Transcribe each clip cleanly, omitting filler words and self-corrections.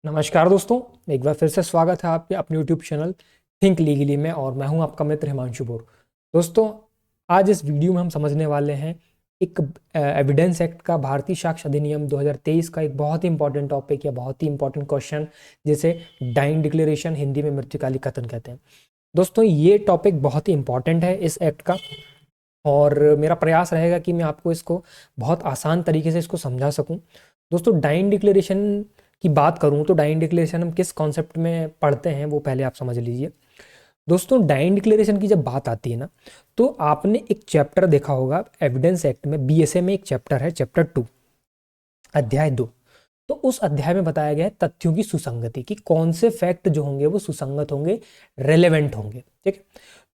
नमस्कार दोस्तों, एक बार फिर से स्वागत है आपके अपने यूट्यूब चैनल थिंक लीगली में। और मैं हूं आपका मित्र हिमांशु बोर। दोस्तों, आज इस वीडियो में हम समझने वाले हैं एक एविडेंस एक्ट का, भारतीय साक्ष्य अधिनियम 2023 का एक बहुत ही इंपॉर्टेंट टॉपिक या बहुत ही इंपॉर्टेंट क्वेश्चन, जिसे डाइंग डिक्लेरेशन, हिंदी में मृत्युकाली कथन कहते हैं। दोस्तों, ये टॉपिक बहुत ही इंपॉर्टेंट है इस एक्ट का, और मेरा प्रयास रहेगा कि मैं आपको इसको बहुत आसान तरीके से इसको समझा सकूं। दोस्तों, डाइंग डिक्लेरेशन की बात करूं तो डाइंग डिक्लेरेशन हम किस कॉन्सेप्ट में पढ़ते हैं वो पहले आप समझ लीजिए। दोस्तों, डाइंग डिक्लेरेशन की जब बात आती है ना, तो आपने एक चैप्टर देखा होगा एविडेंस एक्ट में, बीएसए में एक चैप्टर है, चैप्टर 2, अध्याय 2। तो उस अध्याय में बताया गया है तथ्यों की सुसंगति, कि कौन से फैक्ट जो होंगे वो सुसंगत होंगे, रेलेवेंट होंगे। ठीक है,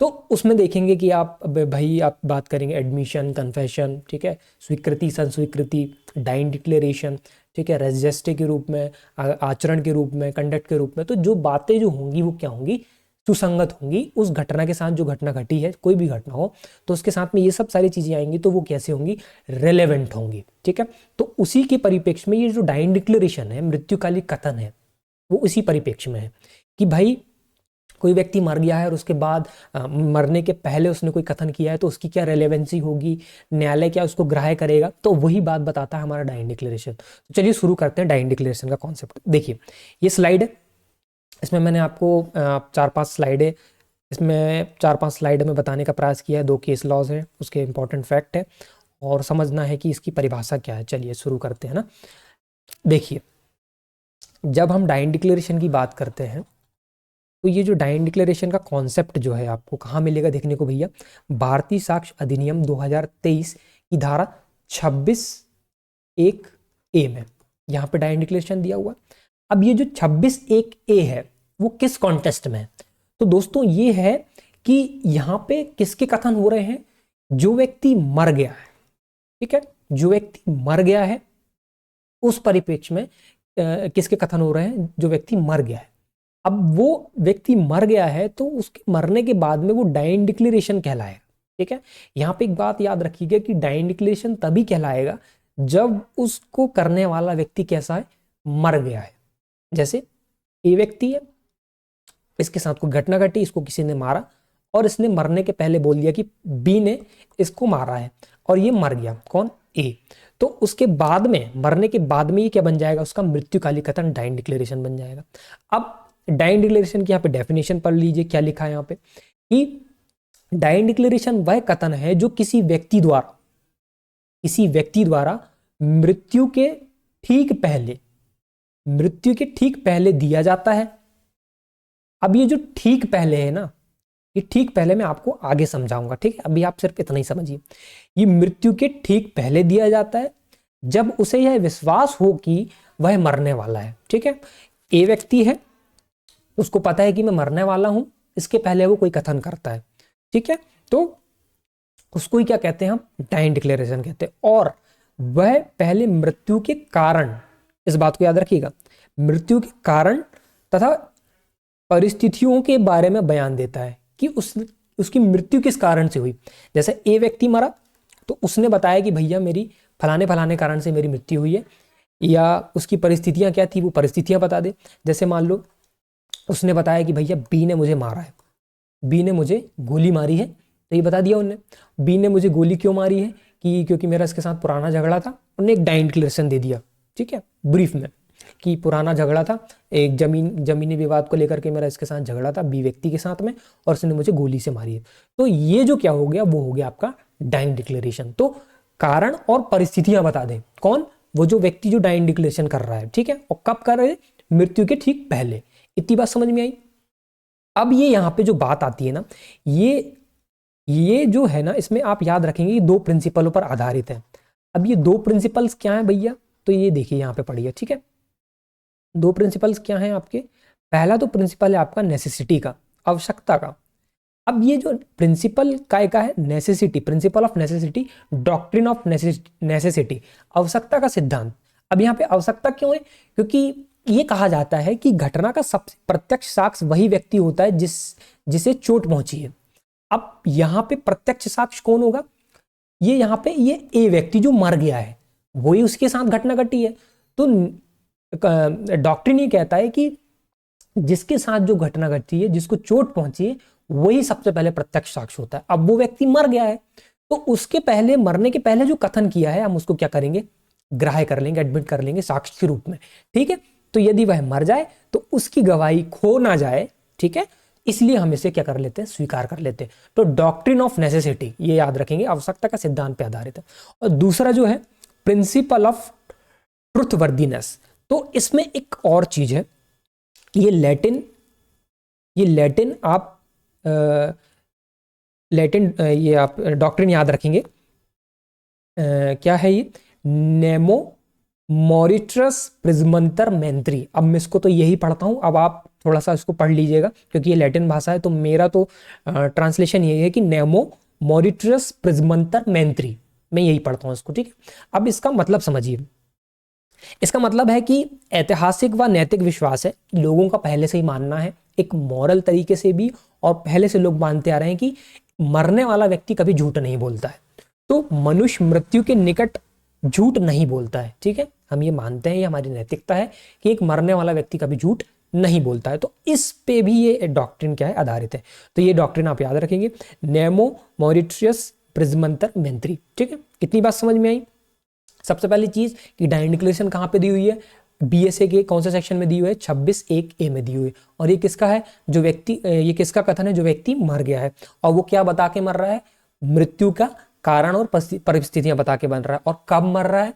तो उसमें देखेंगे कि आप भाई आप बात करेंगे एडमिशन, कन्फेशन, ठीक है, स्वीकृति, संस्वीकृति, डाइंग डिक्लेरेशन, ठीक है, रेजिस्टे के रूप में, आचरण के रूप में, कंडक्ट के रूप में। तो जो बातें जो होंगी वो क्या होंगी, सुसंगत होंगी उस घटना के साथ। जो घटना घटी है, कोई भी घटना हो, तो उसके साथ में ये सब सारी चीजें आएंगी, तो वो कैसे होंगी, रेलेवेंट होंगी। ठीक है, तो उसी के परिप्रेक्ष्य में ये जो डाइंग डिक्लेरेशन है, मृत्युकालिक कथन है, वो उसी परिप्रेक्ष्य में है कि भाई कोई व्यक्ति मर गया है और उसके बाद मरने के पहले उसने कोई कथन किया है, तो उसकी क्या रेलेवेंसी होगी, न्यायालय क्या उसको ग्राह्य करेगा। तो वही बात बताता है हमारा डाइंग डिक्लेरेशन। तो चलिए शुरू करते हैं डाइंग डिक्लेरेशन का कॉन्सेप्ट। देखिए, ये स्लाइड है, इसमें मैंने आपको 4-5 स्लाइडें, इसमें 4-5 स्लाइड में बताने का प्रयास किया है। 2 केस लॉज हैं, उसके इंपॉर्टेंट फैक्ट है, और समझना है कि इसकी परिभाषा क्या है। चलिए शुरू करते हैं ना। देखिए, जब हम डाइंग डिक्लेरेशन की बात करते हैं, तो ये जो डाइंग डिक्लेरेशन का कॉन्सेप्ट जो है आपको कहाँ मिलेगा देखने को भैया, भारतीय साक्ष्य अधिनियम 2023 की धारा 26(1)(a) में, यहाँ पे डाइंग डिक्लेरेशन दिया हुआ। अब ये जो 26(1)(a है वो किस कॉन्टेस्ट में है, तो दोस्तों ये है कि यहाँ पे किसके कथन हो रहे हैं, जो व्यक्ति मर गया है। ठीक है, जो व्यक्ति मर गया है उस परिप्रेक्ष्य में किसके कथन हो रहे हैं, जो व्यक्ति मर गया है। अब वो व्यक्ति मर गया है तो उसके मरने के बाद में वो डाइंग डिक्लेरेशन कहलाएगा। ठीक है, यहाँ पे एक बात याद रखिएगा कि डाइंग डिक्लेरेशन तभी कहलाएगा जब उसको करने वाला व्यक्ति कैसा है, मर गया है। जैसे ए व्यक्ति है, इसके साथ कोई घटना घटी, इसको किसी ने मारा, और इसने मरने के पहले बोल दिया कि बी ने इसको मारा है, और ये मर गया, कौन, ए। तो उसके बाद में, मरने के बाद में ये क्या बन जाएगा, उसका मृत्युकालिक कथन डाइंग डिक्लेरेशन बन जाएगा। अब डाइंग डिक्लेरेशन की यहाँ पे डेफिनेशन पढ़ लीजिए, क्या लिखा है यहाँ पे, कि डाइंग डिक्लेरेशन वह कथन है जो किसी व्यक्ति द्वारा मृत्यु के ठीक पहले दिया जाता है। अब ये जो ठीक पहले है ना, ये ठीक पहले मैं आपको आगे समझाऊंगा। ठीक है, अभी आप सिर्फ इतना ही समझिए। ये मृत्यु के ठीक पहले दिया जाता है जब उसे यह विश्वास हो कि वह मरने वाला है। ठीक है, ए व्यक्ति है, उसको पता है कि मैं मरने वाला हूं, इसके पहले वो कोई कथन करता है। ठीक है, तो उसको ही क्या कहते हैं, हम डाइंग डिक्लेरेशन कहते हैं। और वह पहले मृत्यु के कारण, इस बात को याद रखिएगा, मृत्यु के कारण तथा परिस्थितियों के बारे में बयान देता है कि उसकी मृत्यु किस कारण से हुई। जैसे ए व्यक्ति मरा तो उसने बताया कि भैया मेरी फलाने फलाने कारण से मेरी मृत्यु हुई है, या उसकी परिस्थितियां क्या थी वो परिस्थितियां बता दे। जैसे मान लो उसने बताया कि भैया बी ने मुझे मारा है, बी ने मुझे गोली मारी है, तो ये बता दिया उनने, बी ने मुझे गोली क्यों मारी है, कि क्योंकि मेरा इसके साथ पुराना झगड़ा था। उन्होंने एक डाइंग डिक्लेरेशन दे दिया, ठीक है, ब्रीफ में, कि पुराना झगड़ा था, एक जमीनी विवाद को लेकर के मेरा इसके साथ झगड़ा था बी व्यक्ति के साथ में, और उसने मुझे गोली से मारी है। तो ये जो क्या हो गया, वो हो गया आपका डाइंग डिक्लेरेशन। तो कारण और परिस्थितियां बता दें, कौन, वो जो व्यक्ति जो डाइंग डिक्लेरेशन कर रहा है। ठीक है, और कब कर रहे हैं, मृत्यु के ठीक पहले। इतनी बात समझ में आई। अब ये यहाँ पे जो बात आती है ना, ये जो है ना, इसमें आप याद रखेंगे ये 2 प्रिंसिपलों पर आधारित है। अब ये 2 प्रिंसिपल्स क्या है भैया, तो ये देखिए यहाँ पे पढ़िए। ठीक है, 2 प्रिंसिपल्स क्या हैं आपके, पहला तो प्रिंसिपल है आपका नेसेसिटी का, आवश्यकता का। अब ये जो प्रिंसिपल काय का है, necessity, principle of necessity, doctrine of necessity, आवश्यकता का सिद्धांत। अब यहाँ पे आवश्यकता क्यों है, क्योंकि ये कहा जाता है कि घटना का सबसे प्रत्यक्ष साक्ष्य वही व्यक्ति होता है जिसे चोट पहुंची है। अब यहाँ पे प्रत्यक्ष साक्ष्य कौन होगा, ये यहाँ पे ये ए व्यक्ति जो मर गया है, वही उसके साथ घटना घटी है। तो डॉक्ट्रिन ये कहता है कि जिसके साथ जो घटना घटी है, जिसको चोट पहुंची है, वही सबसे पहले प्रत्यक्ष साक्ष्य होता है। अब वो व्यक्ति मर गया है तो उसके पहले, मरने के पहले जो कथन किया है, हम उसको क्या करेंगे, ग्राह्य कर लेंगे, एडमिट कर लेंगे साक्ष्य के रूप में। ठीक है, तो यदि वह मर जाए तो उसकी गवाही खो ना जाए, ठीक है, इसलिए हम इसे क्या कर लेते हैं, स्वीकार कर लेते हैं। तो डॉक्ट्रिन ऑफ नेसेसिटी, ये याद रखेंगे, आवश्यकता का सिद्धांत पे आधारित है। और दूसरा जो है प्रिंसिपल ऑफ ट्रुथवर्दीनेस, तो इसमें एक और चीज है, ये लैटिन आप ये आप डॉक्ट्रिन याद रखेंगे। क्या है ये, नेमो मॉरिट्रस प्रिजमंतर मेंत्री। अब मैं इसको तो यही पढ़ता हूं, अब आप थोड़ा सा इसको पढ़ लीजिएगा क्योंकि ये लैटिन भाषा है, तो मेरा तो ट्रांसलेशन यही है कि नेमो मॉरिट्रस प्रिजमंतर मेंत्री, मैं यही पढ़ता हूं इसको। ठीक है, अब इसका मतलब समझिए। इसका मतलब है कि ऐतिहासिक व नैतिक विश्वास है, लोगों का पहले से ही मानना है, एक मॉरल तरीके से भी, और पहले से लोग मानते आ रहे हैं कि मरने वाला व्यक्ति कभी झूठ नहीं बोलता है। तो मनुष्य मृत्यु के निकट झूठ नहीं बोलता है। ठीक है, हम ये मानते हैं, ये हमारी नैतिकता है कि एक मरने वाला व्यक्ति कभी झूठ नहीं बोलता है। तो इस पे भी ये डॉक्ट्रिन क्या है, आधारित है। तो ये डॉक्ट्रिन आप याद रखेंगे, नेमो मॉरिट्रियस प्रिजमंतर मेंत्री। ठीक है, कितनी बात समझ में आई। सबसे पहली चीज कि डाइन डिक्लेरेशन कहाँ पे दी हुई है, बीएसए के कौन से सेक्शन में दी हुई है, 26(1)(a) में दी हुई है। और ये किसका है, जो व्यक्ति, ये किसका कथन है, जो व्यक्ति मर गया है, और वो क्या बता के मर रहा है, मृत्यु का कारण और परिस्थितियां बता के बन रहा है, और कब मर रहा है,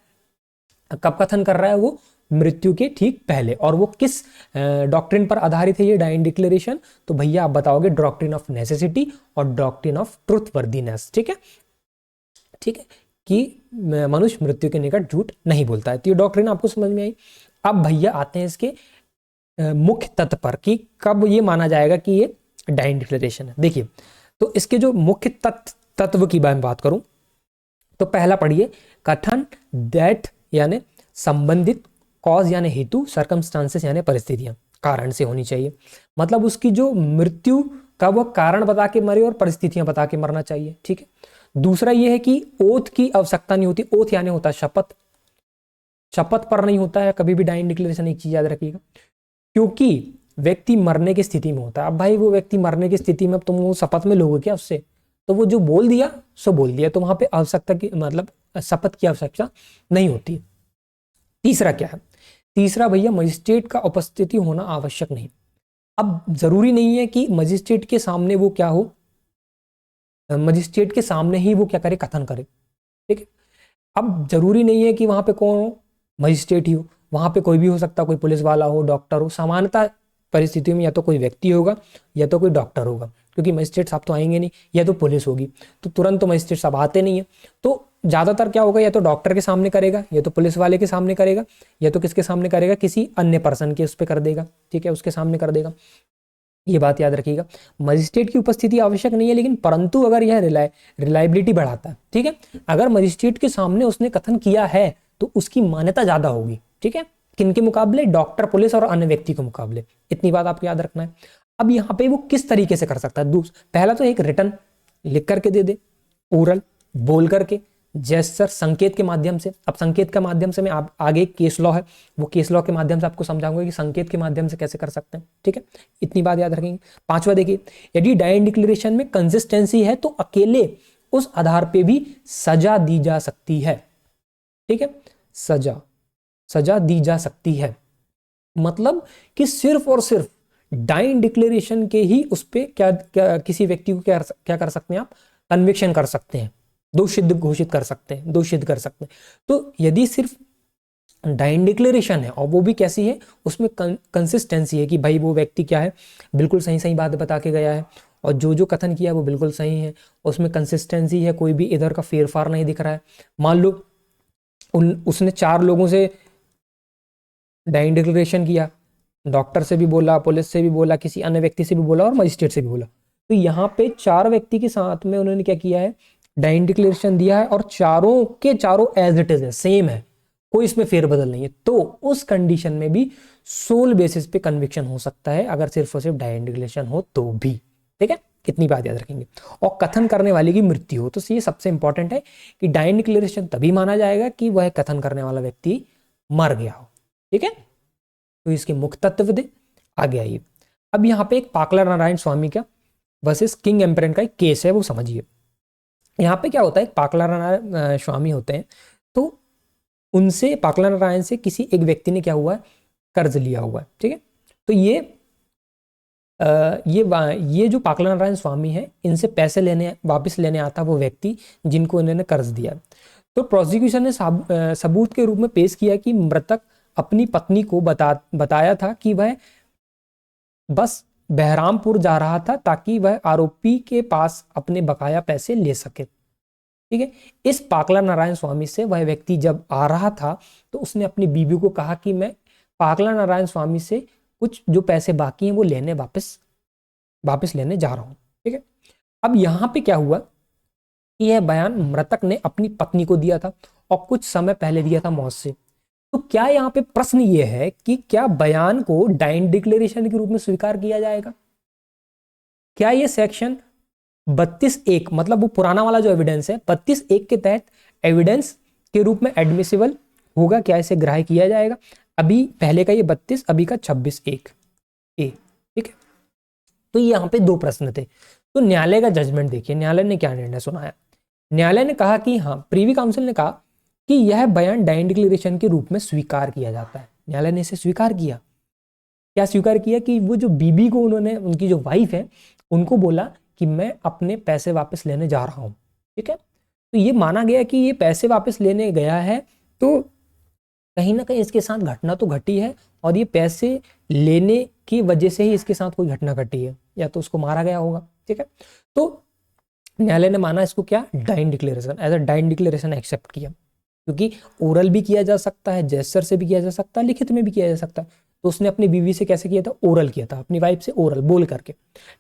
कब कथन कर रहा है, वो मृत्यु के ठीक पहले। और वो किस डॉक्ट्रिन पर आधारित है ये डाइन डिक्लेरेशन, तो भैया आप बताओगे डॉक्ट्रिन ऑफ नेसेसिटी और डॉक्ट्रिन ऑफ ट्रुथवर्दीनेस। ठीक है, ठीक है, कि मनुष्य मृत्यु के निकट झूठ नहीं बोलता है। तो ये डॉक्ट्रिन आपको समझ में आई। अब भैया आते हैं इसके मुख्य तत्व पर कि कब ये माना जाएगा कि ये डाइन डिक्लेरेशन है। देखिए, तो इसके जो मुख्य तत्व की मैं बात करूं तो पहला पढ़िए, कथन दैट यानी संबंधित, कॉज यानी हेतु, सर्कमस्टांसेस यानी परिस्थितियां, कारण से होनी चाहिए। मतलब उसकी जो मृत्यु का वो कारण बता के मरे और परिस्थितियां बता के मरना चाहिए। ठीक है, दूसरा ये है कि ओथ की आवश्यकता नहीं होती। ओथ यानी होता है शपथ, शपथ पर नहीं होता है कभी भी डाइन डिक्लेरेशन। एक चीज याद रखिएगा, क्योंकि व्यक्ति मरने की स्थिति में होता है। अब भाई वो व्यक्ति मरने की स्थिति में, तुम वो शपथ में लोगे क्या उससे, तो वो जो बोल दिया सो बोल दिया, तो वहां पे आवश्यकता की, मतलब शपथ की आवश्यकता नहीं होती। तीसरा क्या है, तीसरा भैया मजिस्ट्रेट का उपस्थिति होना आवश्यक नहीं। अब जरूरी नहीं है कि मजिस्ट्रेट के सामने वो क्या हो, मजिस्ट्रेट के सामने ही वो क्या करे, कथन करे। ठीक है, अब जरूरी नहीं है कि वहां पे कौन हो, मजिस्ट्रेट ही हो, वहां पे कोई भी हो सकता, कोई पुलिस वाला हो, डॉक्टर हो। सामान्यतः परिस्थितियों में या तो कोई व्यक्ति होगा या तो कोई डॉक्टर होगा, क्योंकि मजिस्ट्रेट साहब तो आएंगे नहीं, या तो पुलिस होगी, तो तुरंत तो मजिस्ट्रेट साहब आते नहीं है। तो ज्यादातर क्या होगा, या तो डॉक्टर के सामने करेगा, या तो पुलिस वाले के सामने करेगा, या तो किसके सामने करेगा, किसी अन्य पर्सन के उस पर कर देगा। ठीक है, उसके सामने कर देगा। ये बात याद रखिएगा, मजिस्ट्रेट की उपस्थिति आवश्यक नहीं है, लेकिन परंतु अगर यह रिलायबिलिटी बढ़ाता है। ठीक है, अगर मजिस्ट्रेट के सामने उसने कथन किया है तो उसकी मान्यता ज्यादा होगी। ठीक है, किनके मुकाबले, डॉक्टर, पुलिस और अन्य व्यक्ति के मुकाबले। इतनी बात आपको याद रखना है। अब यहाँ पे वो किस तरीके से कर सकता है, पहला तो एक रिटन लिख करके दे दे, ओरल बोल करके, जेस्चर संकेत के माध्यम से। अब संकेत के माध्यम से मैं आप आगे केस लॉ है, वो केस लॉ के माध्यम से आपको समझाऊंगा कि संकेत के माध्यम से कैसे कर सकते हैं। ठीक है, इतनी बात याद रखेंगे। पांचवा देखिए, यदि डाइन डिक्लेरेशन में कंसिस्टेंसी है तो अकेले उस आधार पे भी सजा दी जा सकती है। ठीक है, सजा दी जा सकती है, मतलब कि सिर्फ और सिर्फ डाइन डिक्लेरेशन के ही उस पे क्या किसी व्यक्ति को क्या कर सकते हैं आप, कन्विक्शन कर सकते हैं, दोषित घोषित कर सकते हैं, दोषित कर सकते हैं। तो यदि सिर्फ डाइन डिक्लेरेशन है और वो भी कैसी है, उसमें कंसिस्टेंसी है कि भाई वो व्यक्ति क्या है, बिल्कुल सही सही बात बता के गया है, और जो कथन किया वो बिल्कुल सही है, उसमें कंसिस्टेंसी है, कोई भी इधर का फेरफार नहीं दिख रहा है। मान लो उसने 4 लोगों से डाइन डिक्लेरेशन किया, डॉक्टर से भी बोला, पुलिस से भी बोला, किसी अन्य व्यक्ति से भी बोला और मजिस्ट्रेट से भी बोला। तो यहाँ पे 4 व्यक्ति के साथ में उन्होंने क्या किया है, डाइन डिक्लेरेशन दिया है, और चारों के चारों एज इट इज है, सेम है, कोई इसमें फेरबदल नहीं है। तो उस कंडीशन में भी सोल बेसिस पे कन्विक्शन हो सकता है, अगर सिर्फ और सिर्फ डाइन डिक्लेरेशन हो तो भी। ठीक है, कितनी बात याद रखेंगे। और कथन करने वाले की मृत्यु हो, तो ये सबसे इंपॉर्टेंट है कि डाइन डिक्लेरेशन तभी माना जाएगा कि वह कथन करने वाला व्यक्ति मर गया हो। ठीक है, तो इसके मुख्य तत्व थे। आगे आइए, अब यहाँ पे एक पाकला नारायण स्वामी का वर्सेस किंग एम्परर का एक केस है, वो समझिए। यहाँ पे क्या होता है, पाकला नारायण स्वामी होते हैं, तो उनसे, पाकला नारायण से किसी एक व्यक्ति ने क्या हुआ है, कर्ज लिया हुआ है, ठीक है। तो ये जो पाकला नारायण स्वामी है, इनसे पैसे लेने, वापस लेने आता वो व्यक्ति जिनको इन्होंने कर्ज दिया। तो प्रोसिक्यूशन ने सबूत के रूप में पेश किया कि मृतक अपनी पत्नी को बताया था कि वह बस बहरामपुर जा रहा था ताकि वह आरोपी के पास अपने बकाया पैसे ले सके, ठीक है। इस पाकला नारायण स्वामी से वह व्यक्ति जब आ रहा था तो उसने अपनी बीवी को कहा कि मैं पाकला नारायण स्वामी से कुछ जो पैसे बाकी हैं वो लेने वापस लेने जा रहा हूं, ठीक है। अब यहां पे क्या हुआ कि यह बयान मृतक ने अपनी पत्नी को दिया था और कुछ समय पहले दिया था मौत से। तो क्या यहाँ पे प्रश्न ये है कि क्या बयान को डाइंड डिक्लेरेशन के रूप में स्वीकार किया जाएगा? क्या ये सेक्शन 32(1) मतलब वो पुराना वाला जो एविडेंस है 32(1) के तहत एविडेंस के रूप में एडमिसिबल होगा? क्या इसे ग्राह्य किया जाएगा? अभी पहले का ये 32, अभी का 26(1) ए, ठीक है। तो यहाँ पे दो प्रश्न थे। तो न्यायालय का जजमेंट देखिए, न्यायालय ने क्या निर्णय सुनाया। न्यायालय ने कहा कि हाँ, प्रीवी काउंसिल ने कहा कि यह बयान डाइंड डिक्लेरेशन के रूप में स्वीकार किया जाता है। न्यायालय ने इसे स्वीकार किया। क्या स्वीकार किया? कि वो जो बीबी को उन्होंने, उनकी जो वाइफ है, उनको बोला कि मैं अपने पैसे वापस लेने जा रहा हूं, ठीक है। तो ये माना गया कि ये पैसे वापस लेने गया है, तो कहीं ना कहीं इसके साथ घटना तो घटी है, और ये पैसे लेने की वजह से ही इसके साथ कोई घटना घटी है, या तो उसको मारा गया होगा, ठीक है। तो न्यायालय ने माना इसको क्या, dying declaration, as a dying declaration accept किया, क्योंकि ओरल भी किया जा सकता है, जेस्चर से भी किया जा सकता है, लिखित में भी किया जा सकता है। तो उसने अपनी बीवी से कैसे किया था, ओरल किया था, अपनी वाइफ से ओरल बोल करके,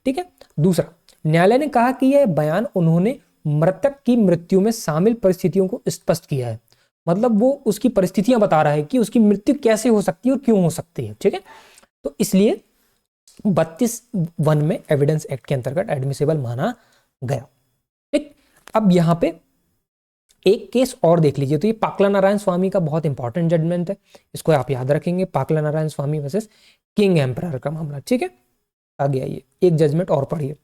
ठीक है। दूसरा, न्यायालय ने कहा कि यह बयान उन्होंने मृतक की मृत्यु में शामिल परिस्थितियों को स्पष्ट किया है, मतलब वो उसकी परिस्थितियां बता रहा है कि उसकी मृत्यु कैसे हो सकती है और क्यों हो सकती है, ठीक है। तो इसलिए 32(1) में एविडेंस एक्ट के अंतर्गत एडमिसिबल माना गया, ठीक। अब यहां पे एक केस और देख लीजिए। तो ये पाकला नारायण स्वामी का बहुत इंपॉर्टेंट जजमेंट है, इसको आप याद रखेंगे, पाकला नारायण स्वामी वर्सेस किंग एम्परर का मामला, ठीक है। आगे आइए, एक जजमेंट और पढ़िए।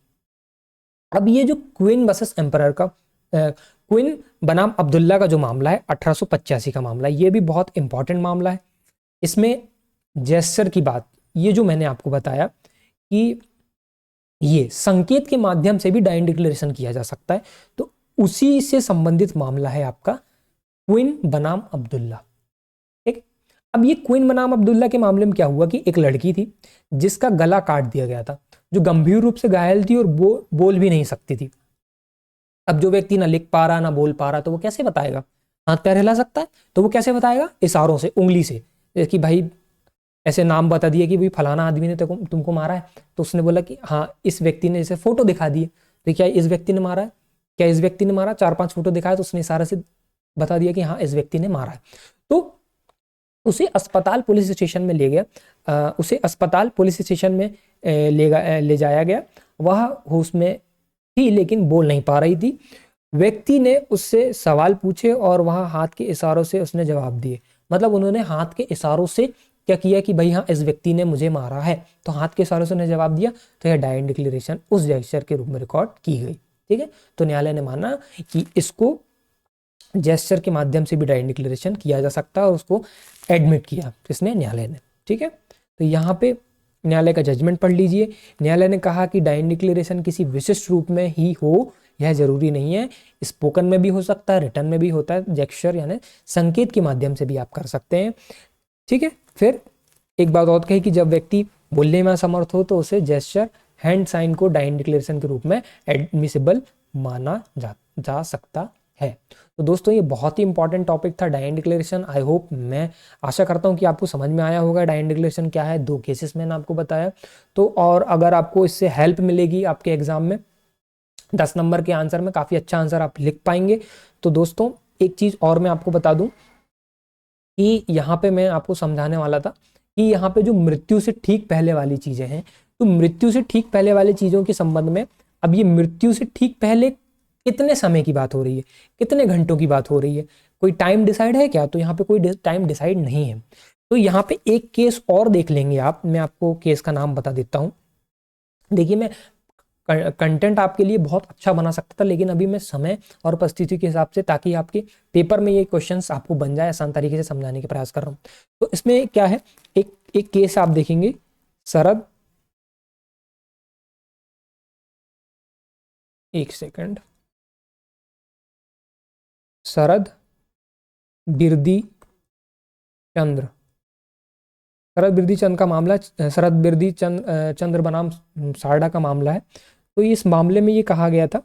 अब ये जो क्वीन वर्सेस एम्परर का, क्वीन बनाम अब्दुल्ला का जो मामला है 1885 का मामला है, ये भी बहुत इंपॉर्टेंट मामला है। इसमें जेस्चर की बात, ये जो मैंने आपको बताया कि ये संकेत के माध्यम से भी डाइंड डिक्लेरेशन किया जा सकता है, तो उसी से संबंधित मामला है आपका क्वीन बनाम अब्दुल्ला, ठीक। अब ये क्वीन बनाम अब्दुल्ला के मामले में क्या हुआ कि एक लड़की थी जिसका गला काट दिया गया था, जो गंभीर रूप से घायल थी और बोल भी नहीं सकती थी। अब जो व्यक्ति ना लिख पा रहा ना बोल पा रहा, तो वो कैसे बताएगा? हाथ पैर हिला सकता है, तो वो कैसे बताएगा? इशारों से, उंगली से, जैसे कि भाई ऐसे नाम बता दिए कि भाई फलाना आदमी ने तुमको मारा है, तो उसने बोला कि हाँ इस व्यक्ति ने, जैसे फोटो दिखा दिए, तो क्या इस व्यक्ति ने मारा है, क्या इस व्यक्ति ने मारा, 4-5 फोटो दिखाया तो उसने इशारे से बता दिया कि हाँ इस व्यक्ति ने मारा है। तो उसे अस्पताल पुलिस स्टेशन में ले गया, उसे अस्पताल पुलिस स्टेशन में ले जाया गया। वह होश में थी लेकिन बोल नहीं पा रही थी। व्यक्ति ने उससे सवाल पूछे और वह हाथ के इशारों से उसने जवाब दिए, मतलब उन्होंने हाथ के इशारों से क्या किया कि भाई हाँ इस व्यक्ति ने मुझे मारा है, तो हाथ के इशारों से उन्हें जवाब दिया, तो यह डाइंड डिक्लेरेशन उस जेस्चर के रूप में रिकॉर्ड की गई, ठीक है। तो न्यायालय ने माना कि इसको जेस्चर के माध्यम से भी डाइंड डिक्लेरेशन किया जा सकता है और उसको एडमिट किया किसने, न्यायालय ने, ठीक है। तो यहाँ पे न्यायालय का जजमेंट पढ़ लीजिए। न्यायालय ने कहा कि डाइंड डिक्लेरेशन किसी विशिष्ट रूप में ही हो, यह जरूरी नहीं है, स्पोकन में भी हो सकता है, रिटर्न में भी होता है, जेस्चर यानी संकेत के माध्यम से भी आप कर सकते हैं, ठीक है। फिर एक बात और कही कि जब व्यक्ति बोलने में असमर्थ हो तो उसे जेस्चर हैंड साइन को डाइंड डिक्लेरेशन के रूप में एडमिसिबल माना जा सकता है। तो दोस्तों ये बहुत ही इंपॉर्टेंट टॉपिक था डाइंड डिक्लेरेशन। आई होप, मैं आशा करता हूँ कि आपको समझ में आया होगा डाइंड डिक्लेरेशन क्या है। 2 केसेस मैंने आपको बताया, तो और अगर आपको इससे हेल्प मिलेगी आपके एग्जाम में 10 नंबर के आंसर में, काफ़ी अच्छा आंसर आप लिख पाएंगे। तो दोस्तों एक चीज़ और मैं आपको बता दूं कि यहाँ पे मैं आपको समझाने वाला था कि यहाँ पे जो मृत्यु से ठीक पहले वाली चीज़ें हैं, तो मृत्यु से ठीक पहले वाली चीज़ों के संबंध में, अब ये मृत्यु से ठीक पहले कितने समय की बात हो रही है, कितने घंटों की बात हो रही है, कोई टाइम डिसाइड है क्या? तो यहाँ पे कोई टाइम डिसाइड नहीं है। तो यहाँ पे एक केस और देख लेंगे आप, मैं आपको केस का नाम बता देता हूँ। देखिए मैं कंटेंट आपके लिए बहुत अच्छा बना सकता था, लेकिन अभी मैं समय और परिस्थिति के हिसाब से, ताकि आपके पेपर में ये क्वेश्चंस आपको बन जाए, आसान तरीके से समझाने के प्रयास कर रहा हूँ। तो इसमें क्या है, एक एक केस आप देखेंगे, शरद, एक सेकंड, शरद बिरदी चंद्र, शरद बिरदी चंद्र का मामला, शरद बिरदी चंद्र बनाम सारडा का मामला है। तो इस मामले में ये कहा गया था,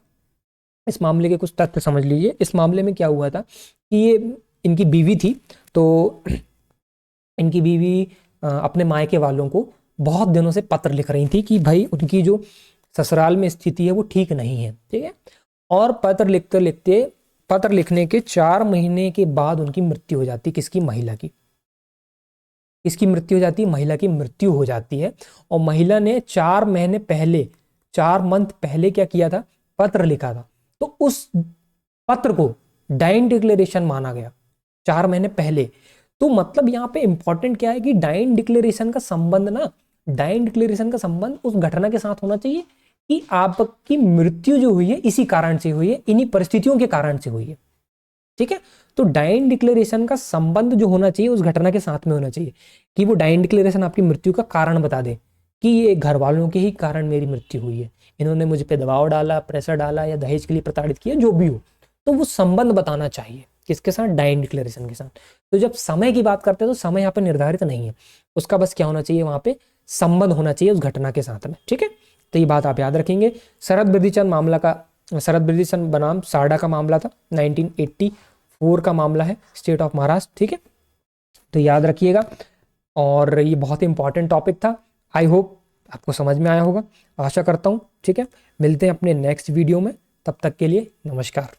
इस मामले के कुछ तथ्य समझ लीजिए। इस मामले में क्या हुआ था कि ये इनकी बीवी थी, तो इनकी बीवी अपने मायके वालों को बहुत दिनों से पत्र लिख रही थी कि भाई उनकी जो ससुराल में स्थिति है वो ठीक नहीं है, ठीक है। और पत्र लिखते लिखते, पत्र लिखने के 4 महीने के बाद उनकी मृत्यु हो जाती, किसकी, महिला की। किसकी मृत्यु हो जाती है, महिला की मृत्यु हो जाती है। और महिला ने 4 महीने पहले, 4 मंथ पहले क्या किया था, पत्र लिखा था। तो उस पत्र को डाइन डिक्लेरेशन माना गया 4 महीने पहले। तो मतलब यहाँ पे इंपॉर्टेंट क्या है कि डाइन डिक्लेरेशन का संबंध ना, डाइन डिक्लेरेशन का संबंध उस घटना के साथ होना चाहिए कि आपकी मृत्यु जो हुई है इसी कारण से हुई है, इन्हीं परिस्थितियों के कारण से हुई है, ठीक है। तो डाइन डिक्लेरेशन का संबंध जो होना चाहिए उस घटना के साथ में होना चाहिए, कि वो डाइन डिक्लेरेशन आपकी मृत्यु का कारण बता दे कि ये घर वालों के ही कारण मेरी मृत्यु हुई है, इन्होंने मुझ पे दबाव डाला, प्रेशर डाला, या दहेज के लिए प्रताड़ित किया, जो भी हो। तो वो संबंध बताना चाहिए किसके साथ, डाइन डिक्लेरेशन के साथ। तो जब समय की बात करते हैं तो समय यहाँ पे निर्धारित नहीं है, उसका बस क्या होना चाहिए, वहां पे संबंध होना चाहिए उस घटना के साथ में, ठीक है। तो ये बात आप याद रखेंगे। शरद बिरदीचंद मामला का, शरद बिरदीचंद बनाम सारडा का मामला था, 1984 का मामला है, स्टेट ऑफ महाराष्ट्र, ठीक है। तो याद रखिएगा। और ये बहुत ही इंपॉर्टेंट टॉपिक था। आई होप आपको समझ में आया होगा, आशा करता हूँ, ठीक है। मिलते हैं अपने नेक्स्ट वीडियो में, तब तक के लिए नमस्कार।